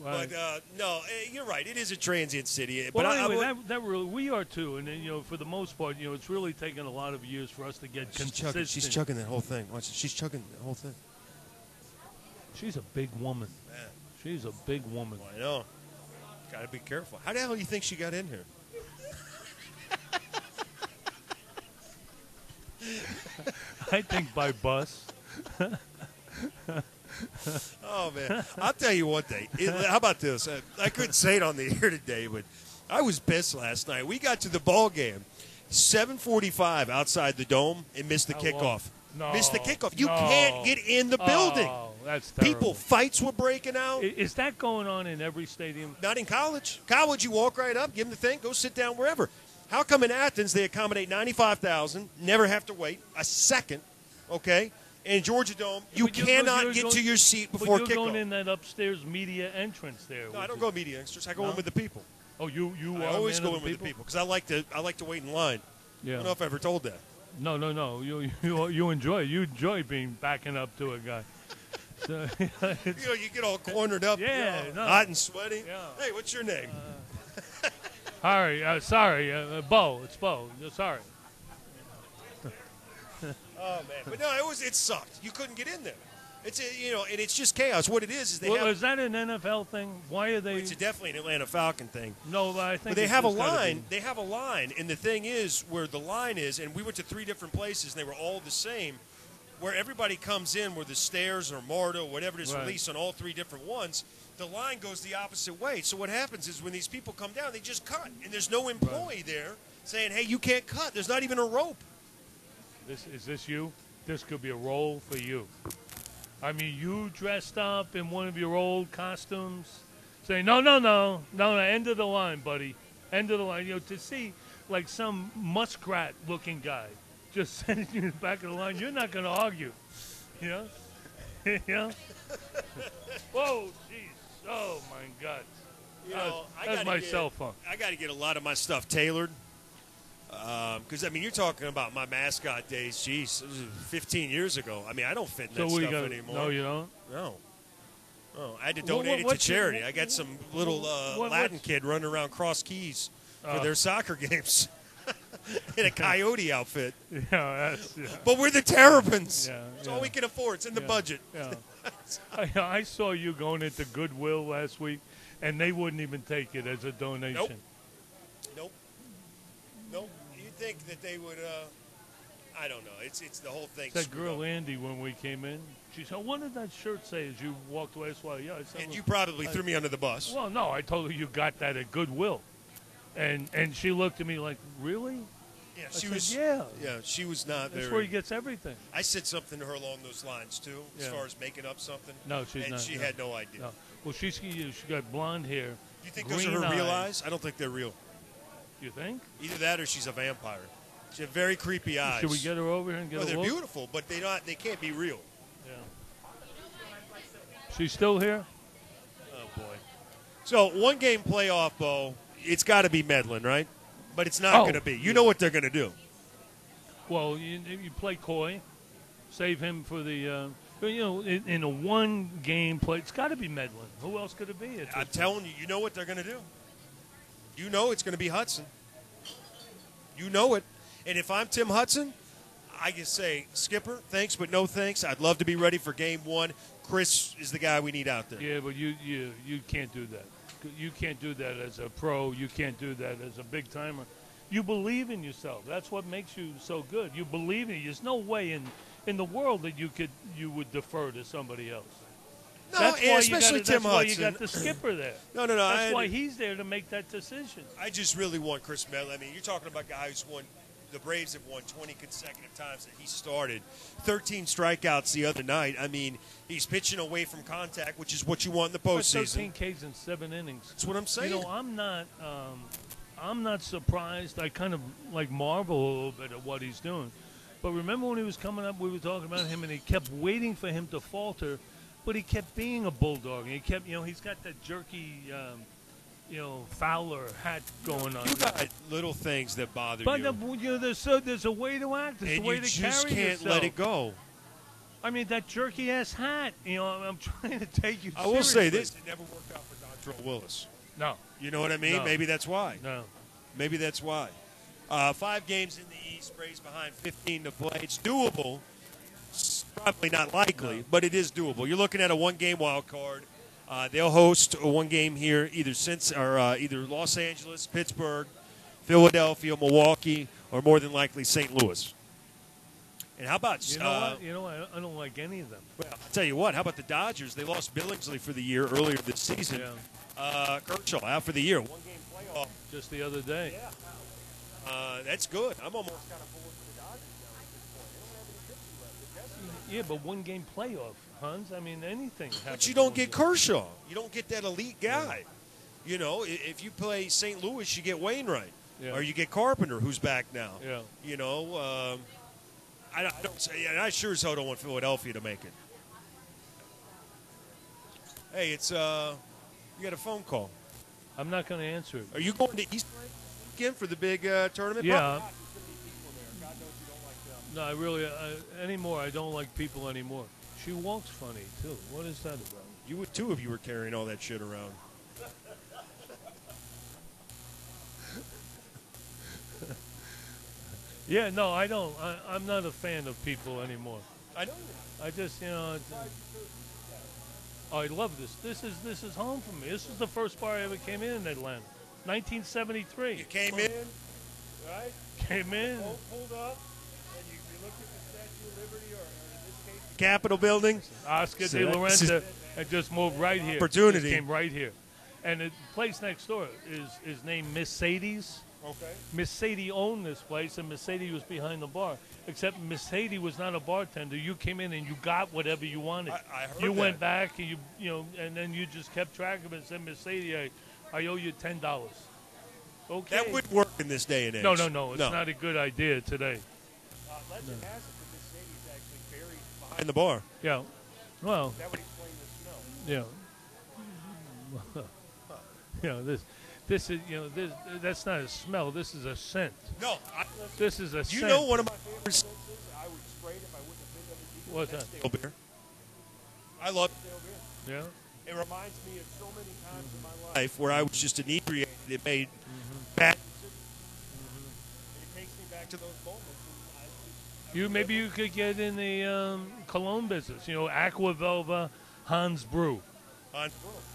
Speaker 1: Right.
Speaker 2: But no, you're right. It is a transient city.
Speaker 1: Well,
Speaker 2: But
Speaker 1: anyway, that really we are too, and for the most part, it's really taken a lot of years for us to get consistent.
Speaker 2: She's chugging that whole thing. Watch it. She's chugging the whole thing.
Speaker 1: She's a big woman.
Speaker 2: Man.
Speaker 1: She's a big woman.
Speaker 2: Well, I know. Got to be careful. How the hell do you think she got in here?
Speaker 1: I think by bus.
Speaker 2: Oh, man. I'll tell you one thing. How about this? I couldn't say it on the air today, but I was pissed last night. We got to the ball game, 7:45 outside the dome, and missed the kickoff.
Speaker 1: No.
Speaker 2: Missed the kickoff. You can't get in the building.
Speaker 1: Oh, that's terrible.
Speaker 2: People, fights were breaking out.
Speaker 1: Is that going on in every stadium?
Speaker 2: Not in college. College, you walk right up, give them the thing, go sit down wherever. How come in Athens they accommodate 95,000, never have to wait a second, okay? In Georgia Dome, you cannot get to your seat before
Speaker 1: kickoff.
Speaker 2: kickoff.
Speaker 1: You're going in that upstairs media entrance there.
Speaker 2: No, I don't go media entrance. I go in with the people.
Speaker 1: Oh, you
Speaker 2: I always go in with the people because I like to wait in line.
Speaker 1: Yeah.
Speaker 2: I don't know if I ever told that.
Speaker 1: No. You enjoy backing up to a guy. So,
Speaker 2: you get all cornered up, hot and sweaty.
Speaker 1: Yeah.
Speaker 2: Hey, what's your name?
Speaker 1: Sorry, Bo. It's Bo. Sorry.
Speaker 2: Oh man, but no, it sucked. You couldn't get in there. It's and it's just chaos. What it is
Speaker 1: is that an NFL thing? Why are they?
Speaker 2: It's definitely an Atlanta Falcon thing.
Speaker 1: No, but I think
Speaker 2: but they have a line. They have a line, and the thing is where the line is, and we went to 3 different places, and they were all the same. Where everybody comes in, where the stairs or MARTA, whatever it is, released on all 3 different ones, the line goes the opposite way. So what happens is when these people come down, they just cut, and there's no employee there saying, "Hey, you can't cut." There's not even a rope.
Speaker 1: Is this you? This could be a role for you. I mean, you dressed up in one of your old costumes, saying, no, end of the line, buddy. End of the line. To see like some muskrat-looking guy just sending you to the back of the line, you're not going to argue. You know? Whoa, jeez. Oh, my God. That's my cell phone.
Speaker 2: I got to get a lot of my stuff tailored. Because, you're talking about my mascot days. Jeez, this was 15 years ago. I don't fit in that stuff anymore.
Speaker 1: No, you don't?
Speaker 2: No. Oh, I had to donate it to charity. I got some little Latin kid running around Cross Keys for their soccer games in a coyote outfit.
Speaker 1: Yeah,
Speaker 2: But we're the Terrapins.
Speaker 1: Yeah,
Speaker 2: it's all we can afford. It's in the budget.
Speaker 1: Yeah. I saw you going into Goodwill last week, and they wouldn't even take it as a donation.
Speaker 2: Nope. You'd think that they would, I don't know. It's the whole thing.
Speaker 1: That girl Andy, when we came in, she said, what did that shirt say as you walked away? I said,
Speaker 2: and you probably threw me under the bus.
Speaker 1: Well, no, I told her you got that at Goodwill. And she looked at me like, really?
Speaker 2: Yeah, she was not
Speaker 1: That's where he gets everything.
Speaker 2: I said something to her along those lines, too, as far as making up something.
Speaker 1: No, she's not.
Speaker 2: And she had no idea.
Speaker 1: No. Well, she got blonde hair.
Speaker 2: Do you think those are her real eyes? I don't think they're real.
Speaker 1: You think?
Speaker 2: Either that or she's a vampire. She has very creepy eyes.
Speaker 1: Should we get her over here and get her?
Speaker 2: They're beautiful, but they can't be real.
Speaker 1: Yeah. She's still here?
Speaker 2: Oh, boy. So, one-game playoff, Bo, it's got to be Medlin, right? But it's not going to be. You know what they're going to do.
Speaker 1: Well, you play coy, save him for the in a one-game play. It's got to be Medlin. Who else could it be?
Speaker 2: I'm telling you, you know what they're going to do. You know it's going to be Hudson. You know it. And if I'm Tim Hudson, I can say, Skipper, thanks, but no thanks. I'd love to be ready for game 1. Chris is the guy we need out there.
Speaker 1: Yeah, but you can't do that. You can't do that as a pro. You can't do that as a big-timer. You believe in yourself. That's what makes you so good. You believe in it. There's no way in the world that you would defer to somebody else.
Speaker 2: No, and especially Tim Hudson.
Speaker 1: That's why you got the skipper there.
Speaker 2: No.
Speaker 1: That's why he's there to make that decision.
Speaker 2: I just really want Chris Medlin. You're talking about guys who won. The Braves have won 20 consecutive times that he started. 13 strikeouts the other night. He's pitching away from contact, which is what you want in the postseason.
Speaker 1: 13 Ks in 7 innings.
Speaker 2: That's what I'm saying.
Speaker 1: I'm not surprised. I kind of marvel a little bit at what he's doing. But remember when he was coming up, we were talking about him, and he kept waiting for him to falter. But he kept being a bulldog. And he kept, he's got that jerky, Fowler hat going on.
Speaker 2: You got little things that bother you.
Speaker 1: But there's a way to act. There's a way to carry yourself.
Speaker 2: And you just can't let it go.
Speaker 1: I mean, that jerky-ass hat. You know, I'm trying to take you
Speaker 2: I will say
Speaker 1: seriously.
Speaker 2: this: it never worked out for Dontrell Willis.
Speaker 1: No.
Speaker 2: You know what I mean?
Speaker 1: No.
Speaker 2: Maybe that's why.
Speaker 1: No.
Speaker 2: Maybe that's why. 5 games in the East, Braves behind 15 to play. It's doable. It's probably not likely, but it is doable. You're looking at a 1-game wild card. They'll host a 1 game here, either Los Angeles, Pittsburgh, Philadelphia, Milwaukee, or more than likely St. Louis. And how about
Speaker 1: You know what? You know what? I don't like any of them.
Speaker 2: Well, I'll tell you what. How about the Dodgers? They lost Billingsley for the year earlier this season.
Speaker 1: Yeah.
Speaker 2: Kershaw out for the year. 1-game playoff.
Speaker 1: Just the other day.
Speaker 2: Yeah. That's good. I'm almost kind of pulling for the Dodgers now at this point. They don't have any pitching left.
Speaker 1: Yeah, but 1-game playoff, Hans. I mean, anything happens.
Speaker 2: But you don't get Kershaw. You don't get that elite guy. You know, if you play St. Louis, you get Wainwright.
Speaker 1: Yeah.
Speaker 2: Or you get Carpenter, who's back now.
Speaker 1: Yeah.
Speaker 2: You know, I don't say, and I sure as hell don't want Philadelphia to make it. Hey, it's you got a phone call.
Speaker 1: I'm not going to answer it.
Speaker 2: Are you going to East again for the big tournament?
Speaker 1: Yeah. No, I really anymore. I don't like people anymore. She walks funny too. What is that about?
Speaker 2: You would too if you were carrying all that shit around.
Speaker 1: Yeah, no, I don't. I'm not a fan of people anymore.
Speaker 2: I know.
Speaker 1: I just, you know. Oh, I love this. This is home for me. This is the first bar I ever came in Atlanta, 1973.
Speaker 2: You came in, right?
Speaker 1: Came in.
Speaker 2: Pulled up, and you looked at the Statue of Liberty, or in this case, the Capitol building.
Speaker 1: Oscar
Speaker 2: So
Speaker 1: de
Speaker 2: that-
Speaker 1: la Renta, and just moved right here.
Speaker 2: Opportunity.
Speaker 1: Just came right here. And the place next door is named Miss Sadie's.
Speaker 2: Okay.
Speaker 1: Miss Sadie owned this place, and Miss Sadie was behind the bar. Except Miss Sadie was not a bartender. You came in and you got whatever you wanted.
Speaker 2: I heard
Speaker 1: you
Speaker 2: that.
Speaker 1: went back and you know, and then you just kept track of it and said, Miss Sadie, I owe you $10. Okay.
Speaker 2: That would work in this day and age.
Speaker 1: No. It's not a good idea today.
Speaker 2: Legend has it that Miss Sadie's actually buried behind the bar.
Speaker 1: Yeah. Well.
Speaker 2: That would explain the smell.
Speaker 1: Yeah. This is that's not a smell. This is a scent.
Speaker 2: No.
Speaker 1: This is a
Speaker 2: You
Speaker 1: scent.
Speaker 2: know one of my favorite scents is I would spray it if I wouldn't have been other people.
Speaker 1: What's that?
Speaker 2: Stale beer. I love stale beer.
Speaker 1: Yeah.
Speaker 2: It reminds me of so many times in my life where I was just inebriated. It made bad decisions. It takes me back to those moments.
Speaker 1: Maybe you could get in the cologne business. You know, Aqua Velva, Hans Brew.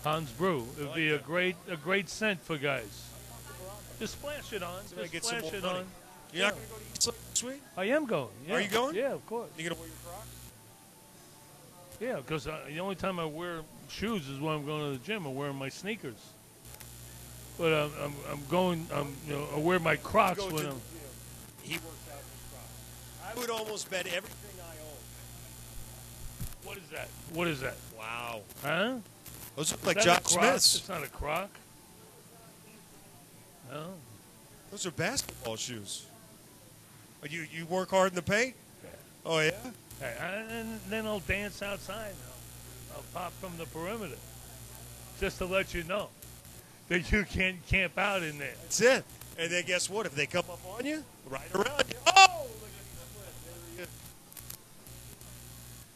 Speaker 1: Hans Brew. It would be a great scent for guys. Just splash it on.
Speaker 2: So I
Speaker 1: Just
Speaker 2: get some
Speaker 1: splash
Speaker 2: more
Speaker 1: it
Speaker 2: money.
Speaker 1: on.
Speaker 2: You're not going to go to East Lake this week?
Speaker 1: I am going. Yeah.
Speaker 2: Are you going?
Speaker 1: Yeah, of course.
Speaker 2: You going to wear your Crocs?
Speaker 1: Yeah, because the only time I wear shoes is when I'm going to the gym. I'm wearing my sneakers. But I'm going. I wear my Crocs when I'm.
Speaker 2: He works out in his Crocs. I would almost bet everything I own.
Speaker 1: What is that? What is that?
Speaker 2: Wow.
Speaker 1: Huh?
Speaker 2: Those look like
Speaker 1: Is that
Speaker 2: Jock
Speaker 1: a Croc?
Speaker 2: Smith's.
Speaker 1: It's not a Croc. No.
Speaker 2: Those are basketball shoes. You work hard in the paint? Oh, yeah?
Speaker 1: Hey, and then I'll dance outside. I'll pop from the perimeter. Just to let you know that you can't camp out in there.
Speaker 2: That's it. And then guess what? If they come up on you, right around you. Oh, look at the split. There he is.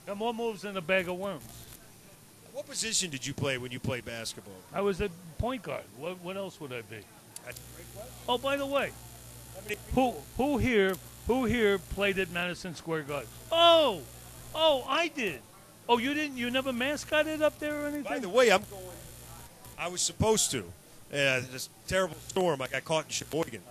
Speaker 1: Got more moves than a bag of worms.
Speaker 2: What position did you play when you played basketball?
Speaker 1: I was a point guard. What else would I be?
Speaker 2: That's a great question.
Speaker 1: Oh, by the way, who here played at Madison Square Garden? Oh, I did. Oh, you didn't? You never mascotted up there or anything?
Speaker 2: By the way, I'm going. I was supposed to. This terrible storm. I got caught in Sheboygan.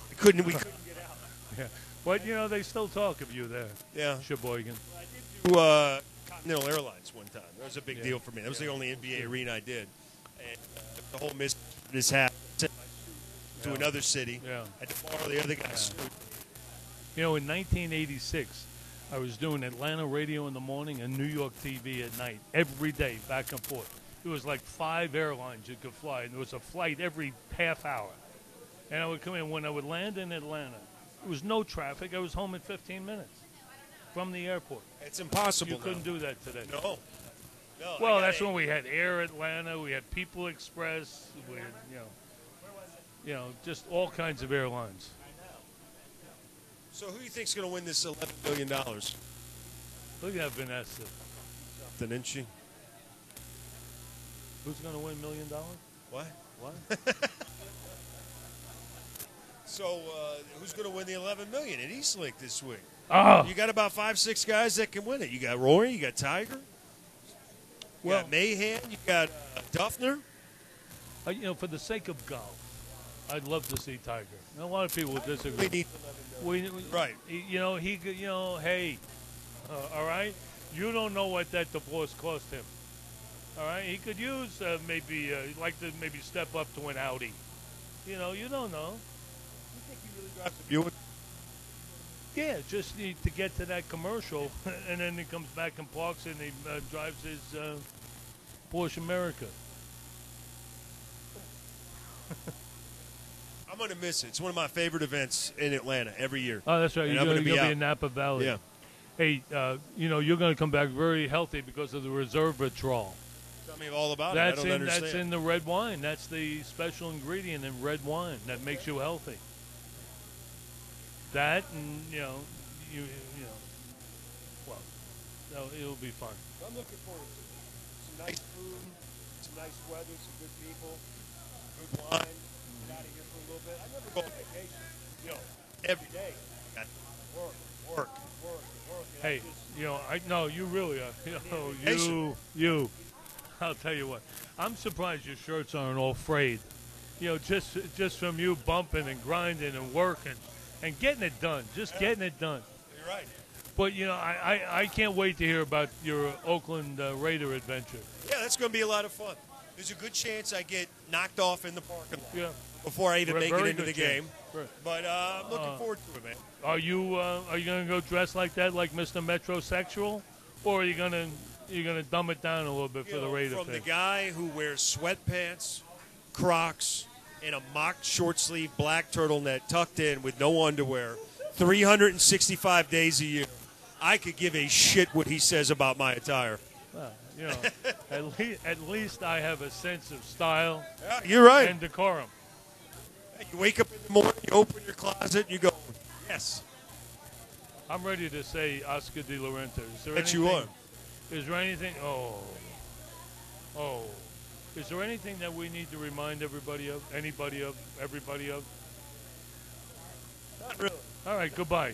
Speaker 2: We couldn't get out.
Speaker 1: Yeah. But you know they still talk of you there.
Speaker 2: Yeah.
Speaker 1: Sheboygan.
Speaker 2: I did do Continental Airlines one time. That was a big deal for me. That was the only NBA arena I did. And the whole mishap to another city.
Speaker 1: Yeah.
Speaker 2: I had to borrow the other guy's suit.
Speaker 1: You know, in 1986, I was doing Atlanta radio in the morning and New York TV at night, every day, back and forth. There was like 5 airlines you could fly, and there was a flight every half hour. And I would come in. When I would land in Atlanta, there was no traffic. I was home in 15 minutes from the airport.
Speaker 2: It's impossible.
Speaker 1: You couldn't do that today.
Speaker 2: No.
Speaker 1: Well, that's when we had Air Atlanta, we had People Express, we had, just all kinds of airlines.
Speaker 2: So who do you think's going to win this $11 billion?
Speaker 1: Look at Vanessa.
Speaker 2: Something, isn't she?
Speaker 1: Who's going to win $1 million?
Speaker 2: What?
Speaker 1: What?
Speaker 2: So, who's going to win the $11 million at Eastlake this week?
Speaker 1: Oh,
Speaker 2: You got about 5-6 guys that can win it. You got Rory, you got Tiger, you got Mahan, you got Duffner.
Speaker 1: for the sake of golf, I'd love to see Tiger. A lot of people would
Speaker 2: We
Speaker 1: disagree.
Speaker 2: need right.
Speaker 1: He could, hey, all right, you don't know what that divorce cost him. All right, he could use maybe maybe step up to an Audi. You don't know.
Speaker 2: You think he really drives a Buick?
Speaker 1: Yeah, just need to get to that commercial, and then he comes back and parks and he drives his Porsche America.
Speaker 2: I'm going to miss it. It's one of my favorite events in Atlanta every year.
Speaker 1: Oh, that's right.
Speaker 2: And
Speaker 1: You're
Speaker 2: I'm
Speaker 1: going
Speaker 2: gonna
Speaker 1: to
Speaker 2: be
Speaker 1: be
Speaker 2: out.
Speaker 1: in Napa Valley.
Speaker 2: Yeah.
Speaker 1: Hey, you're going to come back very healthy because of the resveratrol.
Speaker 2: Tell me all about it. I don't understand.
Speaker 1: That's in the red wine. That's the special ingredient in red wine that makes you healthy. That and well, it'll be fun.
Speaker 2: I'm looking forward to it. Some nice food, some nice weather, some good people, good wine. Get out of here for a little bit. I never go on vacation. Every day. Got work. And
Speaker 1: Hey, no, you really are.
Speaker 2: Vacation.
Speaker 1: You. I'll tell you what. I'm surprised your shirts aren't all frayed. Just from you bumping and grinding and working and getting it done. Just getting it done.
Speaker 2: You're right.
Speaker 1: But I can't wait to hear about your Oakland Raider adventure.
Speaker 2: Yeah, that's going to be a lot of fun. There's a good chance I get knocked off in the parking lot
Speaker 1: Yeah.
Speaker 2: before I even make it
Speaker 1: Very
Speaker 2: into
Speaker 1: good
Speaker 2: the game.
Speaker 1: chance. Right.
Speaker 2: But I'm looking forward to it, man.
Speaker 1: Are you going to go dressed like that, like Mr. Metrosexual, or are you going to dumb it down a little bit for the Raider
Speaker 2: From
Speaker 1: fans?
Speaker 2: the guy who wears sweatpants, Crocs, and a mock short sleeve black turtleneck tucked in with no underwear, 365 days a year, I could give a shit what he says about my attire.
Speaker 1: Well, at least I have a sense of style
Speaker 2: Yeah, you're right.
Speaker 1: and decorum.
Speaker 2: You wake up in the morning, you open your closet, you go, yes.
Speaker 1: I'm ready to say Oscar de la Renta. Is there
Speaker 2: Bet
Speaker 1: anything,
Speaker 2: you are.
Speaker 1: Is there anything? Oh. Is there anything that we need to remind everybody of? Anybody of? Everybody of?
Speaker 2: Not really.
Speaker 1: All right. Goodbye.